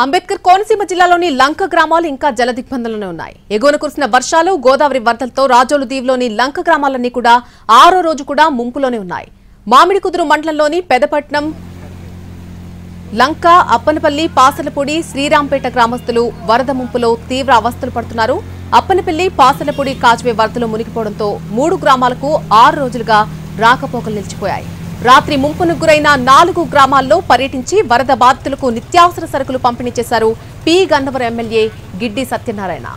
అంబేద్కర్ కోనసీమ జిల్లాలోని లంక గ్రామాలు ఇంకా జలదిగ్బంధంలోనే ఉన్నాయి. ఎగువన కురిసిన వర్షాలు, గోదావరి వరదలతో రాజోలు దీవిలోని లంక గ్రామాలన్నీ కూడా 6వ రోజు కూడా ముంపులోనే ఉన్నాయి. మామిడికుదురు మండలంలోని పెదపట్నం, లంక, అప్పనపల్లి, పాసలపూడి, శ్రీరాంపేట గ్రామస్తులు వరద ముంపులో తీవ్ర అవస్థలు పడుతున్నారు. అప్పనపల్లి, పాసలపూడి కాజ్వే వరదలు మునిగిపోవడంతో 3 గ్రామాలకు 6 రోజులుగా రాకపోకలు నిలిచిపోయాయి. రాత్రి ముంపును గురైన 4 గ్రామాల్లో పర్యటించి వరద బాధితులకు నిత్యావసర సరుకులు పంపిణీ చేశారు పి. గన్నవరం ఎమ్మెల్యే గిడ్డి సత్యనారాయణ.